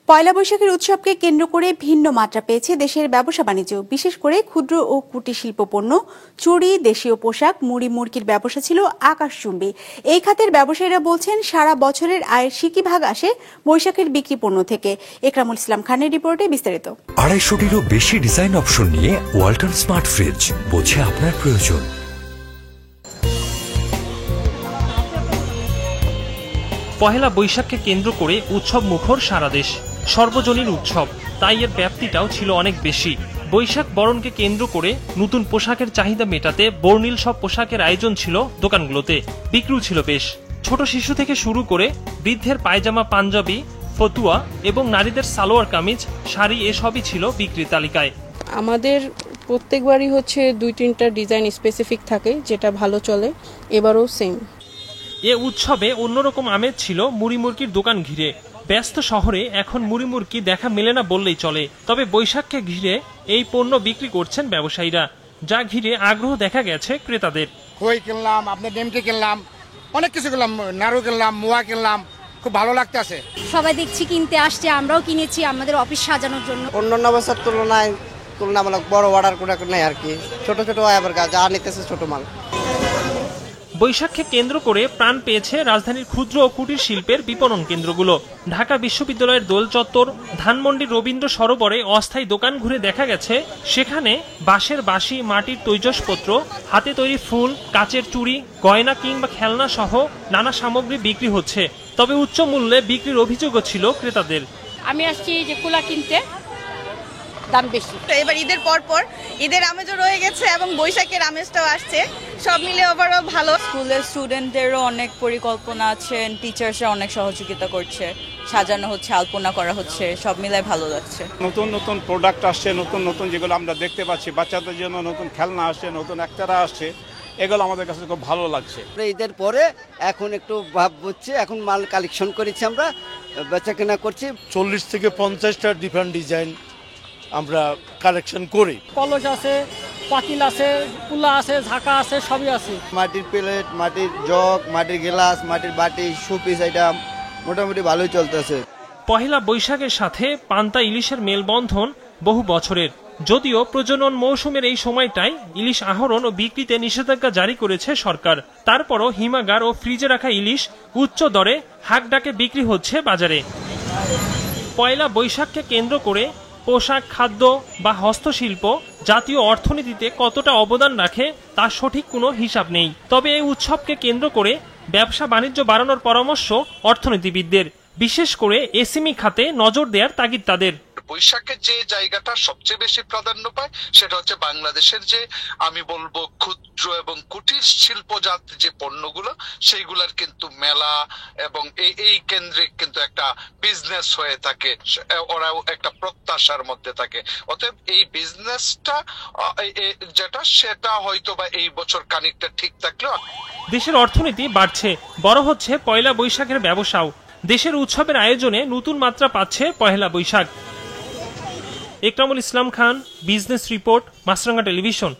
পয়লা বৈশাখের উৎসবকে কেন্দ্র করে ভিন্ন মাত্রা পেয়েছে দেশের ব্যবসা বাণিজ্য। বিশেষ করে ক্ষুদ্র ও কুটির শিল্প পণ্য, চুড়ি, দেশীয় পোশাক, মুড়ি মুরগির ব্যবসা ছিল আকাশচুম্বী। এই খাতের ব্যবসায়ীরা বলছেন সারা বছরের আয়ের সিকি ভাগ আসে বৈশাখের বিক্রি পণ্য থেকে। একরামুল ইসলাম খানের রিপোর্টে বিস্তারিত। 250-টিরও বেশি ডিজাইন অপশন নিয়ে ওয়ালটন স্মার্ট ফ্রিজ, বোঝে আপনার প্রয়োজন। পহেলা বৈশাখকে কেন্দ্র করে উৎসব মুখর সারা দেশ, সর্বজনীন উৎসব, তাই এর ব্যাপ্তিটাও ছিল অনেক বেশি। বৈশাখ বরণকে কেন্দ্র করে নতুন পোশাকের চাহিদা মেটাতে বর্ণিল সব পোশাকের আয়োজন ছিল দোকানগুলোতে। বিক্রিও ছিল বেশ। ছোট শিশু থেকে শুরু করে বৃদ্ধের পায়জামা, পাঞ্জাবি, ফতুয়া এবং নারীদের সালোয়ার কামিজ, শাড়ি এসবই ছিল বিক্রির তালিকায়। আমাদের প্রত্যেকবারই 2-3টা ডিজাইন স্পেসিফিক থাকে যেটা ভালো চলে, এবারও সেম। এ উৎসবে অন্যরকম আমেজ ছিল মুড়ি মুরগির দোকান ঘিরে। ব্যস্ত শহরে এখন মুড়ি মুরগি দেখা মেলে না বললেই চলে। তবে বৈশাখকে ঘিরে এই পণ্য বিক্রি করছেন ব্যবসায়ীরা, যা ঘিরে আগ্রহ দেখা গেছে ক্রেতাদের। খই কিনলাম, আপনার ডেমটি কিনলাম, অনেক কিছু কিনলাম, নাড়ু কিনলাম, মোয়া কিনলাম, খুব ভালো লাগতেছে। সবাই দেখছি কিনতে আসছে, আমরাও কিনেছি আমাদের অফিস সাজানোর জন্য। অন্যান্য বছর তুলনামূলক বড় অর্ডার করে নেই আর কি, ছোট ছোট আবার যা নিতেছে ছোট মাল। বৈশাখকে কেন্দ্র করে প্রাণ পেয়েছে রাজধানীর ক্ষুদ্র ও কুটির শিল্পের বিপণন কেন্দ্রগুলো। ঢাকা বিশ্ববিদ্যালয়ের দোল চত্বর, ধানমন্ডির রবীন্দ্র সরোবরে অস্থায়ী দোকান ঘুরে দেখা গেছে সেখানে বাঁশের বাঁশি, মাটির তৈজসপত্র, হাতে তৈরি ফুল, কাচের চুড়ি, গয়না কিংবা খেলনা সহ নানা সামগ্রী বিক্রি হচ্ছে। তবে উচ্চ মূল্যে বিক্রির অভিযোগও ছিল ক্রেতাদের। আমি আসছি যে কুলা কিনতে, দাম বেশি। এবার ঈদের পর ঈদের আমেজও রয়ে গেছে এবং বৈশাখের আমেজটাও আসছে, সব মিলে ওভারঅল ভালো। স্কুলের স্টুডেন্টদেরও অনেক পরিকল্পনা আছে, টিচার্সরা অনেক সহযোগিতা করছে, সাজানো হচ্ছে, আলপনা করা হচ্ছে, সব মিলে ভালো লাগছে। নতুন নতুন প্রোডাক্ট আসছে, নতুন নতুন যেগুলো আমরা দেখতে পাচ্ছি, বাচ্চাদের জন্য নতুন খেলনা আসছে, নতুন একতারা আসছে, এগুলো আমাদের কাছে খুব ভালো লাগছে। ঈদের পরে এখন একটু ভাব হচ্ছে, এখন মাল কালেকশন করেছি, আমরা বেচা কেনা করছি। 40 থেকে 50টা ডিফারেন্ট ডিজাইন আমরা কালেকশন করি। কলস আছে, পাতিল আছে, কুলা আছে, ঝাঁকা আছে, সবই আছে। মাটির প্লেট, মাটির জগ, মাটির গ্লাস, মাটির বাটি, শোপিস আইটেম মোটামুটি ভালোই চলতেছে। পহেলা বৈশাখের সাথে পান্তা ইলিশের মেলবন্ধন বহু বছরের। যদিও প্রজনন মৌসুমের এই সময়টায় ইলিশ আহরণ ও বিক্রিতে নিষেধাজ্ঞা জারি করেছে সরকার, তারপরও হিমাগার ও ফ্রিজে রাখা ইলিশ উচ্চ দরে হাঁকডাকে বিক্রি হচ্ছে বাজারে। পয়লা বৈশাখকে কেন্দ্র করে পোশাক, খাদ্য বা হস্তশিল্প জাতীয় অর্থনীতিতে কতটা অবদান রাখে তার সঠিক কোনো হিসাব নেই। তবে এই উৎসবকে কেন্দ্র করে ব্যবসা বাণিজ্য বাড়ানোর পরামর্শ অর্থনীতিবিদদের, বিশেষ করে এসএমই খাতে নজর দেওয়ার তাগিদ তাদের। বৈশাখের যে জায়গাটা সবচেয়ে বেশি প্রাধান্য পায় সেটা হচ্ছে বাংলাদেশের যে আমি বলবো ক্ষুদ্র এবং কুটির শিল্পজাত যে পণ্যগুলো, সেইগুলার কিন্তু মেলা এবং এই কেন্দ্রে কিন্তু একটা বিজনেস হয়ে থাকে, ওরাও একটা প্রত্যাশার মধ্যে থাকে। অতএব এই বিজনেসটা যেটা সেটা হয়তো বা এই বছর খানিকটা ঠিক থাকলেও দেশের অর্থনীতি বাড়ছে, বড় হচ্ছে পয়লা বৈশাখের ব্যবসাও। দেশের উৎসবের আয়োজনে নতুন মাত্রা পাচ্ছে পহেলা বৈশাখ। একরামুল ইসলাম খান, বিজনেস রিপোর্ট, মাছরাঙ্গা টেলিভিশন।